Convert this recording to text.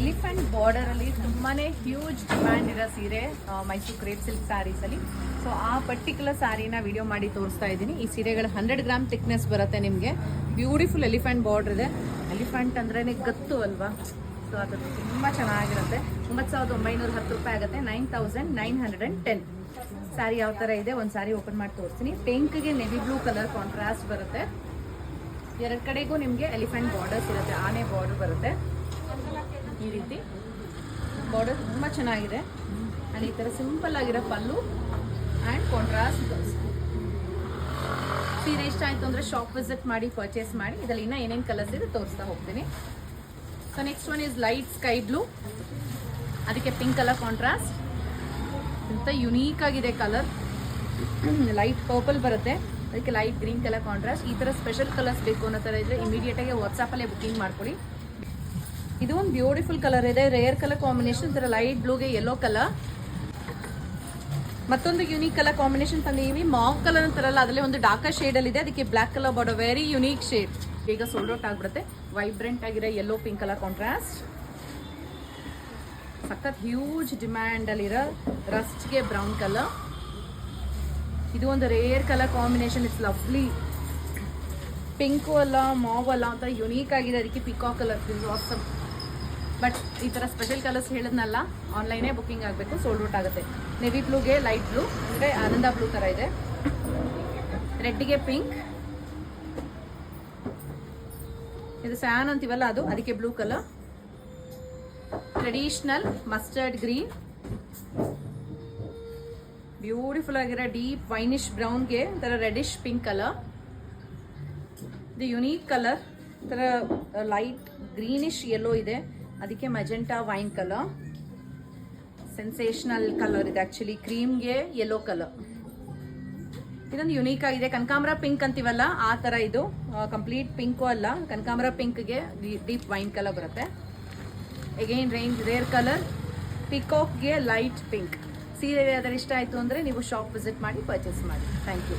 Elephant border ಅಲ್ಲಿ ತುಂಬಾನೇ huge demand ಇರೋ ಸೀರೆ ಮೈಸೂರು ಕ್ರೇಪ್ ಸಿಲ್ಕ್ ಸ್ಯಾರೀಸ್ ಅಲ್ಲಿ. ಸೊ ಆ ಪರ್ಟಿಕ್ಯುಲರ್ ಸ್ಯಾರಿನ ವಿಡಿಯೋ ಮಾಡಿ ತೋರಿಸ್ತಾ ಇದ್ದೀನಿ. ಈ ಸೀರೆಗಳು 100 ಗ್ರಾಮ್ ಥಿಕ್ನೆಸ್ ಬರುತ್ತೆ ನಿಮಗೆ. ಬ್ಯೂಟಿಫುಲ್ ಎಲಿಫೆಂಟ್ ಬಾರ್ಡರ್ ಇದೆ. ಎಲಿಫೆಂಟ್ ಅಂದ್ರೇನೆ ಗತ್ತು ಅಲ್ವಾ, ಸೊ ಅದು ತುಂಬ ಚೆನ್ನಾಗಿರುತ್ತೆ. 9,910 ರೂಪಾಯಿ ಆಗುತ್ತೆ. 9,910. ಸ್ಯಾರಿ ಯಾವ ಥರ ಇದೆ ಒಂದು ಸ್ಯಾರಿ ಓಪನ್ ಮಾಡಿ ತೋರಿಸ್ತೀನಿ. ಪಿಂಕ್ಗೆ ನೆವಿ ಬ್ಲೂ ಕಲರ್ ಕಾಂಟ್ರಾಸ್ಟ್ ಬರುತ್ತೆ. ಎರಡು ಕಡೆಗೂ ನಿಮಗೆ ಎಲಿಫೆಂಟ್ ಬಾರ್ಡರ್ಸ್ ಇರುತ್ತೆ, ಆನೆ ಬಾರ್ಡರ್ ಬರುತ್ತೆ. ಈ ರೀತಿ ಬಾರ್ಡರ್ ತುಂಬ ಚೆನ್ನಾಗಿದೆ. ಆ್ಯಂಡ್ ಈ ಥರ ಸಿಂಪಲ್ ಆಗಿರೋ ಪಲ್ಲು ಆ್ಯಂಡ್ ಕಾಂಟ್ರಾಸ್ಟ್ ಬ್ಲೌಸ್. ಸೀರೆ ಇಷ್ಟ ಆಯಿತು ಅಂದರೆ ಶಾಪ್ ವಿಸಿಟ್ ಮಾಡಿ ಪರ್ಚೇಸ್ ಮಾಡಿ. ಇದರಲ್ಲಿ ಇನ್ನೂ ಏನೇನು ಕಲರ್ಸ್ ಇದೆ ತೋರಿಸ್ತಾ ಹೋಗ್ತೀನಿ. So next one is light sky blue, ಅದಕ್ಕೆ ಪಿಂಕ್ ಕಲರ್ ಕಾಂಟ್ರಾಸ್ಟ್. ಇಂಥ ಯುನೀಕ್ ಆಗಿದೆ ಕಲರ್. ಲೈಟ್ ಪರ್ಪಲ್ ಬರುತ್ತೆ, ಅದಕ್ಕೆ ಲೈಟ್ ಗ್ರೀನ್ ಕಲರ್ ಕಾಂಟ್ರಾಸ್ಟ್. ಈ ಥರ ಸ್ಪೆಷಲ್ ಕಲರ್ಸ್ ಬೇಕು ಅನ್ನೋ ಥರ ಇದ್ದರೆ ಇಮಿಡಿಯೇಟಾಗಿ ವಾಟ್ಸಪ್ಪಲ್ಲೇ ಬುಕಿಂಗ್ ಮಾಡ್ಕೊಳ್ಳಿ. ಇದು ಒಂದು ಬ್ಯೂಟಿಫುಲ್ ಕಲರ್ ಇದೆ, ರೇರ್ ಕಲರ್ ಕಾಂಬಿನೇಷನ್. ಈ ಥರ ಲೈಟ್ ಬ್ಲೂಗೆ ಯೆಲ್ಲೋ ಕಲರ್. ಮತ್ತೊಂದು ಯುನೀಕ್ ಕಲರ್ ಕಾಂಬಿನೇಷನ್ ತಂದಿದ್ದೀವಿ. ಮಾವ್ ಕಲರ್ ಅಂತಾರಲ್ಲ, ಅದರಲ್ಲಿ ಒಂದು ಡಾರ್ಕರ್ ಶೇಡಲ್ಲಿ ಇದೆ, ಅದಕ್ಕೆ black colour border. Very unique shade. ಬೇಗ ಸೋಲ್ಡ್ ಔಟ್ ಆಗಿಬಿಡುತ್ತೆ. ವೈಬ್ರೆಂಟ್ ಆಗಿರೋ ಯೆಲ್ಲೋ ಪಿಂಕ್ ಕಲರ್ ಕಾಂಟ್ರಾಸ್ಟ್. ಸಖತ್ ಹ್ಯೂಜ್ ಡಿಮ್ಯಾಂಡಲ್ಲಿರೋ ರಸ್ಟ್ಗೆ ಬ್ರೌನ್ ಕಲರ್. ಇದು ಒಂದು rare colour combination. It's lovely. Pink ಅಲ್ಲ ಮಾವ್ ಅಲ್ಲ ಅಂತ ಯುನೀಕ್ ಆಗಿದೆ, ಅದಕ್ಕೆ peacock colour. Is awesome. But ಈ ಥರ ಸ್ಪೆಷಲ್ ಕಲರ್ಸ್ ಹೇಳಿದ್ನಲ್ಲ, ಆನ್ಲೈನೇ ಬುಕಿಂಗ್ ಆಗಬೇಕು, ಸೋಲ್ಡ್ ಔಟ್ ಆಗುತ್ತೆ. ನೆವಿ ಬ್ಲೂಗೆ ಲೈಟ್ ಬ್ಲೂ, ಅಂದರೆ ಆನಂದ ಬ್ಲೂ ಥರ ಇದೆ. ರೆಡ್ಗೆ ಪಿಂಕ್, ಇದು ಸ್ಯಾನ್ ಅಂತೀವಲ್ಲ ಅದು, ಅದಕ್ಕೆ blue colour. Traditional mustard green, beautiful ಆಗಿರೋ ಡೀಪ್ ವೈನಿಶ್ ಬ್ರೌನ್ಗೆ ಥರ ರೆಡಿಶ್ ಪಿಂಕ್ ಕಲರ್. ಇದು ಯುನೀಕ್ ಕಲರ್, ಥರ ಲೈಟ್ ಗ್ರೀನಿಶ್ ಯೆಲ್ಲೋ ಇದೆ, ಅದಕ್ಕೆ magenta wine colour. Sensational colour ಇದೆ ಆ್ಯಕ್ಚುಲಿ. ಕ್ರೀಮ್ಗೆ ಯೆಲ್ಲೋ ಕಲರ್. ಇದೊಂದು ಯುನೀಕ್ ಆಗಿದೆ. ಕನಕಾಂಬರ ಪಿಂಕ್ ಅಂತೀವಲ್ಲ ಆ ಥರ ಇದು. ಕಂಪ್ಲೀಟ್ ಪಿಂಕು ಅಲ್ಲ, ಕನಕಾಂಬರ ಪಿಂಕ್ಗೆ ಡೀಪ್ ವೈನ್ ಕಲರ್ ಬರುತ್ತೆ. Again rare colour. ಪಿಕಾಕ್ಗೆ ಲೈಟ್ ಪಿಂಕ್. ಸೀರೆ ಅದರ ಇಷ್ಟ ಆಯಿತು ಅಂದರೆ ನೀವು ಶಾಪ್ ವಿಸಿಟ್ ಮಾಡಿ ಪರ್ಚೇಸ್ ಮಾಡಿ. Thank you.